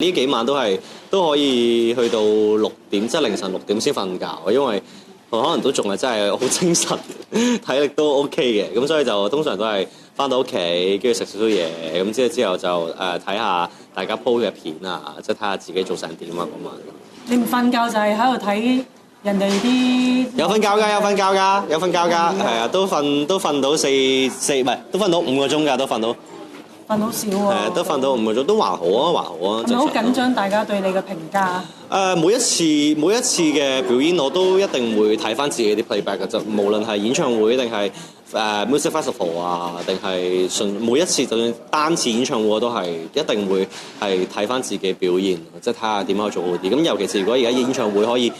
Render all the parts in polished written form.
呢幾晚都可以去到6點，即係凌晨6點先瞓覺，因為可能都仲係真係好精神，體力都 OK 嘅，咁所以就通常都係翻到屋企，跟住食少少嘢，咁之後就睇下大家 po 嘅片啊，即係睇下自己做成點啊咁啊。你唔瞓覺就係喺度睇人哋啲有瞓覺㗎，係啊，都瞓到4唔係都瞓到5個鐘㗎，都瞓到。瞓好少喎。都瞓到5個鐘，都還好啊。係咪好緊張大家對你嘅評價？每一次嘅表演，我都一定會睇翻自己啲 playback 嘅，就無論係演唱會定係music festival 啊，定係每一次就算單次演唱會，我都係一定會係睇翻自己表現，即係睇下點樣可以做好啲。咁尤其是如果而家演唱會可以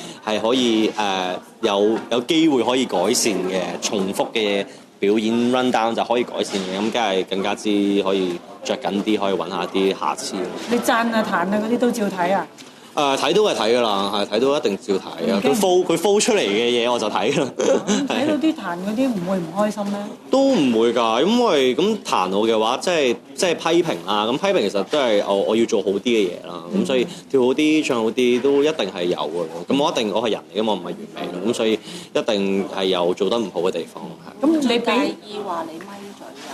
有機會可以改善嘅重複嘅表演 run down 就可以改善嘅，咁梗係更加之可以着緊啲，可以揾下啲瑕疵。你讚啊彈啊嗰啲都照睇啊？睇到係睇㗎啦，係睇到一定照睇啊！佢 flow 出嚟嘅嘢我就睇啦。睇到啲彈嗰啲唔會唔開心咩？都唔會㗎，因為咁彈我嘅話，即係批評啊。咁批評其實都係我要做好啲嘅嘢啦。咁所以跳好啲、唱好啲都一定係有㗎。咁我係人嚟㗎嘛，我唔係完美咯。咁所以一定係有做得唔好嘅地方。咁你介意話你咪嘴啊？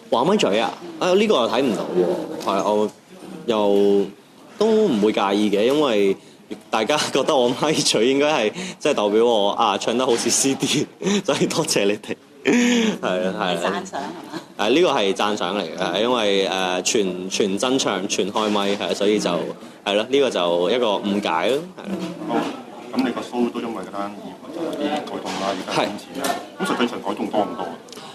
話咪嘴啊？呢個又睇唔到喎。係我又都唔會介意嘅，因為大家覺得我咪嘴應該係即係代表我唱得好似 CD， 所以多謝你哋。係啊係啊。讚賞係嘛？呢個係讚賞嚟嘅，因為全真唱全開咪係，所以就係咯，呢個就一個誤解咯，係咯。好，咁你個 show 都因為嗰單意外就有啲改動啦，而家今次啦。咁實際上改動多唔多？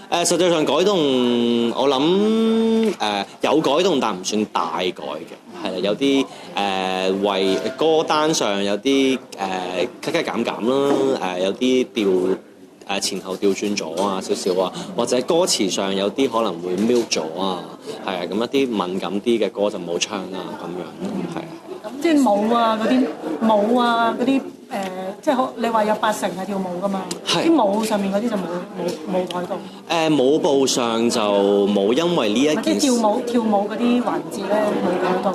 實際上改動，我諗有改動，但唔算大改嘅，係啦，有啲為歌單上有啲減啦，有啲前後調轉咗啊少少啊，或者歌詞上有啲可能會 mute 咗啊，係啊，咁一啲敏感啲嘅歌就冇唱啦，咁樣係啊。即係舞啊嗰啲即係你話有80%係跳舞㗎嘛？啲舞上面嗰啲就冇改動。舞步上就冇因為呢一件事。即係跳舞嗰啲環節咧冇改動。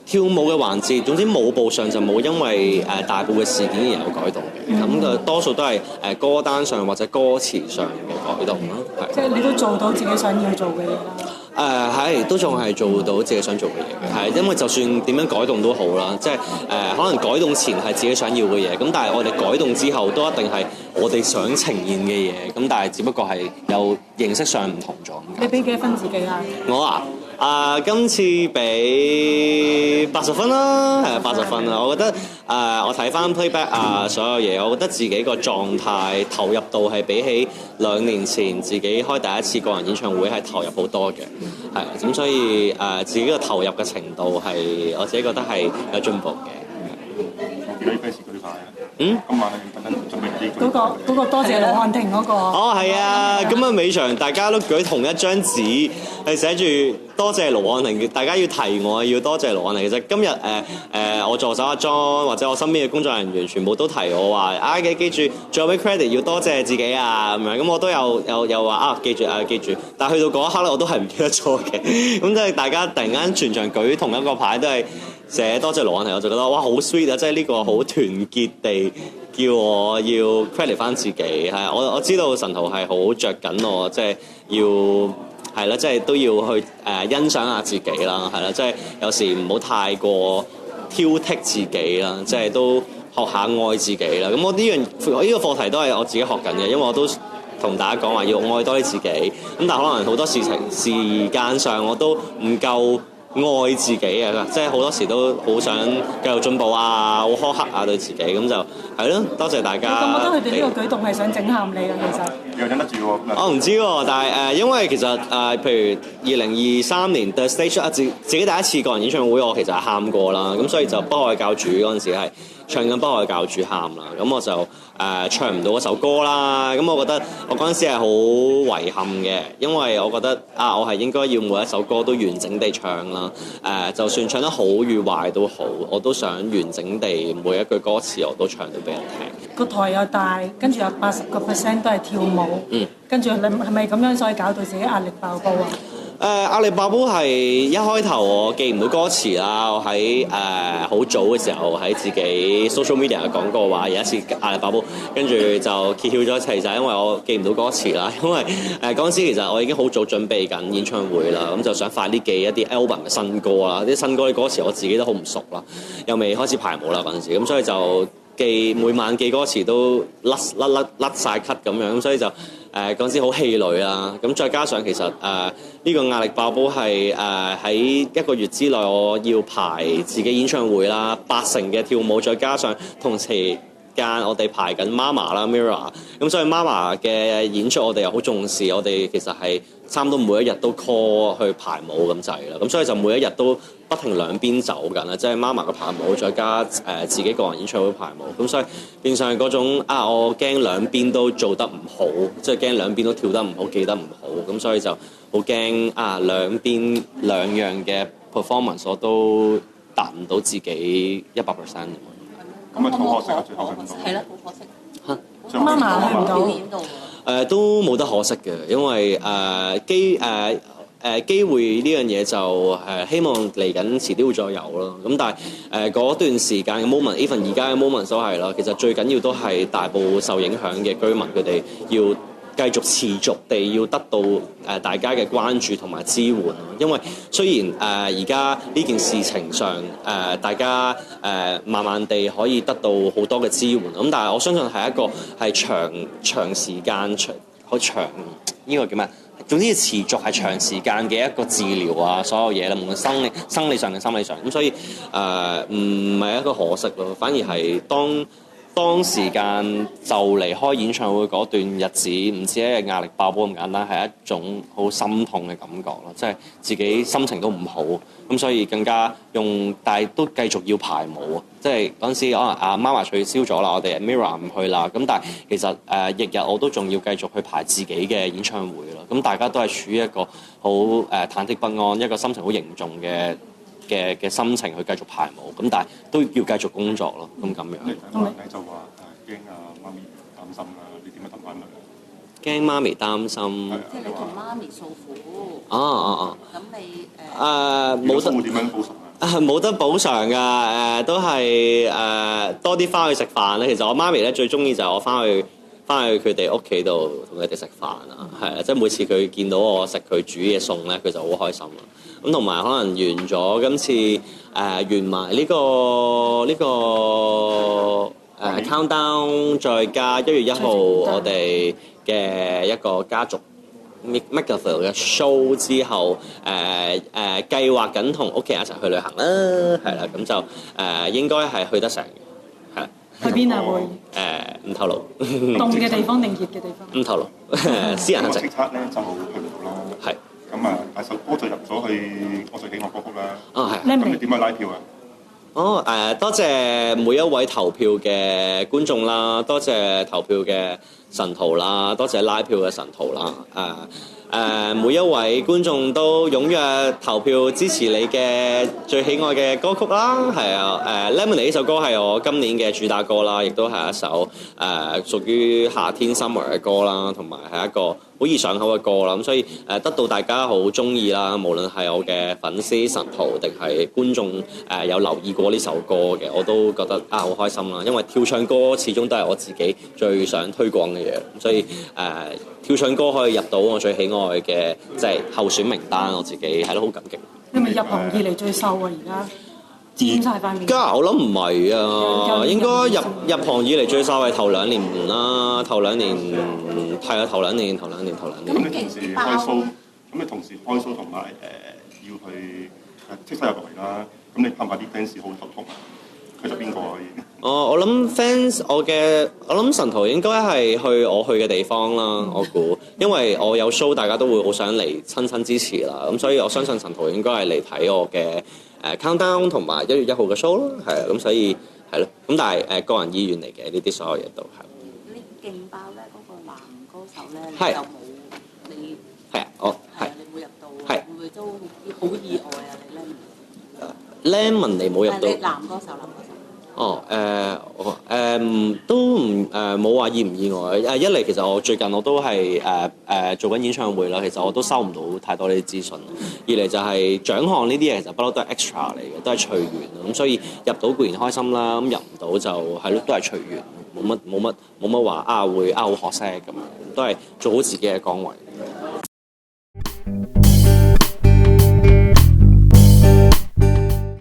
跳舞嘅環節，總之舞步上就冇因為大埔嘅事件而有改動嘅，咁就多數都係歌單上或者歌詞上嘅改動啦。係。即係你都做到自己想要做嘅嘢啦。係，都仲係做到自己想做嘅嘢嘅，係因為就算點樣改動都好啦，即係可能改動前係自己想要嘅嘢，咁但係我哋改動之後都一定係我哋想呈現嘅嘢，咁但係只不過係有形式上唔同咗。你俾幾多分自己啊？我今次俾80分啦，係80分啦。我覺得我睇翻 playback 所有嘢，我覺得自己個狀態投入度係比起2年前自己開第一次個人演唱會係投入好多嘅，係咁所以自己個投入嘅程度係我自己覺得係有進步嘅。幾多 fans 舉牌啊？今晚係等準備啲嗰個多謝盧瀚霆嗰個。係啊，咁啊尾場大家都舉同一張紙，係寫住多謝盧瀚霆，大家要提我，要多謝盧瀚霆。其實今日我助手阿 John 或者我身邊嘅工作人員全部都提我話記住，最後尾 credit 要多謝自己啊咁樣。咁我都有話記住，但係去到嗰一刻咧，我都係唔記得咗嘅。咁即係大家突然間全場舉同一個牌都係寫多謝盧瀚霆，我就覺得哇好 sweet 啊！即係呢個好團結地叫我要 credit 翻自己。係我知道神徒係好着緊我，即係要係啦，即係都要去欣賞下自己啦，係啦，即係有時唔好太過挑剔自己啦，即係都學下愛自己啦。咁我呢個課題都係我自己學緊嘅，因為我都同大家講話要愛多啲自己。咁但係可能好多時間上我都唔夠愛自己啊，即係好多時都好想繼續進步啊，好苛刻啊對自己，咁就係咯，多謝大家。我覺得佢哋呢個舉動係想整喊你啊，其實。又忍得住喎。我唔知喎，但係因為其實譬如2023年 The Stage 自己第一次個人演唱會，我其實係喊過啦，咁所以就不愛教主嗰陣時係唱緊不愛教主喊啦，咁我就唱唔到嗰首歌啦，咁我覺得我嗰陣時係好遺憾嘅，因為我覺得我係應該要每一首歌都完整地唱啦，就算唱得好與壞都好，我都想完整地每一句歌詞我都唱到俾人聽。個台又大，跟住有80% 都係跳舞，跟住你係咪咁樣所以搞到自己壓力爆煲啊？壓力爆煲係一開頭我記唔到歌詞啦，我喺好早嘅時候喺自己 social media 講過話有一次壓力爆煲，跟住就揭曉咗一切就係因為我記唔到歌詞啦，因為嗰陣時其實我已經好早準備緊演唱會啦，咁就想快啲記一啲 album 嘅新歌啦，啲新歌啲歌詞我自己都好唔熟啦，又未開始排舞啦嗰陣時，咁所以就每晚記歌詞都甩晒咳咁樣，咁所以就嗰陣時好氣餒啦。咁再加上其實呢個壓力爆煲係喺一個月之內我要排自己演唱會啦，8成嘅跳舞，再加上同時間我哋排緊 Mama 啦 Mirror， 咁所以 Mama 嘅演出我哋又好重視，我哋其實係差唔多每一日都 call 去排舞咁滯啦，咁所以就每一日都不停兩邊走緊啦，即係 Mama 嘅排舞，再加自己個人演唱會排舞，咁所以變相嗰種我驚兩邊都做得唔好，即係驚兩邊都跳得唔好，記得唔好，咁所以就好驚兩邊兩樣嘅 performance 我都達唔到自己100%。咁啊，好可惜啊！最後係啦，好可惜。嚇，Mama 去唔到。表演到。都冇得可惜嘅，因為機會呢樣嘢就希望嚟緊遲啲會再有咯。咁但係嗰段時間嘅 moment，even 而家嘅 moment 都係啦。其實最緊要都係大埔受影響嘅居民，佢哋要繼續持續地要得到大家嘅關注同埋支援，因為雖然而家呢件事情上大家慢慢地可以得到好多嘅支援，咁但係我相信係一個係長時間好長呢個叫咩？總之持續係長時間嘅一個治療啊，所有嘢啦，無論生理上定心理上，咁所以唔係一個可惜咯，反而係當時間就離開演唱會嗰段日子，唔止係壓力爆煲咁簡單，係一種好心痛嘅感覺咯，即係自己心情都唔好，咁所以更加但係都繼續要排舞啊！即係嗰陣時可能阿媽取消咗啦，我哋 Mirror 唔去啦，咁但係其實日日我都仲要繼續去排自己嘅演唱會咯，咁大家都係處於一個好忐忑不安，一個心情好凝重嘅心情去繼續排舞，咁但係都要繼續工作咯，咁樣。你就話驚媽咪擔心啦，你點樣氹翻佢？驚媽咪擔心。即係你同媽咪訴苦。咁你冇得會點樣補償啊？冇得補償㗎，都係多啲翻去食飯咧。其實我媽咪咧最中意就係我翻去佢哋屋企度同佢哋食飯啊，係啊，即係每次佢見到我食佢煮嘅餸咧，佢就好開心啦。咁同埋可能完咗今次完埋呢個countdown， 再加1月1號我哋嘅一個家族 MakerVille 嘅 show 之後，計劃緊同屋企人一齊去旅行啦，係啦，咁就應該係去得成嘅，係啦。去邊啊？會唔透露。凍嘅地方定熱嘅地方？唔透露，私人行程。叱咤咧就去唔到啦。係。咁但首歌就入咗去我最喜愛歌曲啦。係。咁你點樣拉票啊？多謝每一位投票嘅觀眾啦，多謝投票嘅神徒啦，多謝拉票嘅神徒啦，每一位觀眾都踴躍投票支持你嘅最喜愛嘅歌曲啦，係啊，Lemonade 呢首歌係我今年嘅主打歌啦，亦都係一首屬於夏天 summer 嘅歌啦，同埋係一個好易上口嘅歌啦，咁所以得到大家好中意啦，無論係我嘅粉絲神徒定係觀眾有留意過呢首歌嘅，我都覺得好開心啦，因為跳唱歌始終都係我自己最想推廣嘅嘢，所以跳唱歌可以入到我最喜愛嘅即係候選名單，我自己係都好感激。你咪入行以嚟最瘦啊！而家尖晒塊面。而家我諗唔係啊，應該入行以嚟最瘦係頭2年啦，頭2年係啊，頭2年。咁你同時開 show，同埋要去即刻入嚟啦，咁你怕唔怕啲 fans 好頭痛啊？佢就邊個啊？我諗 fans， 我諗神徒應該係去我去嘅地方啦，我估，因為我有 show， 大家都會好想嚟親支持啦，咁所以我相信神徒應該係嚟睇我嘅countdown 同埋1月1號嘅 show 咯，係啊，咁所以係咯，咁但係個人意願嚟嘅呢啲所有嘢都係。你勁爆咧嗰個男歌手咧，係你就冇你係啊，我係你冇入到，係會唔會都好意外啊？你咧？Lemon 你冇入到。男歌手。都唔冇話意唔意外。一嚟其實我最近我都係做緊演唱會啦，其實我都收唔到太多呢啲資訊。二嚟就係獎項呢啲嘢其實不嬲都係 extra 嚟嘅，都係隨緣。咁所以入到固然開心啦，咁入唔到就係咯，都係隨緣，冇乜話會好學識咁樣，都係做好自己嘅崗位。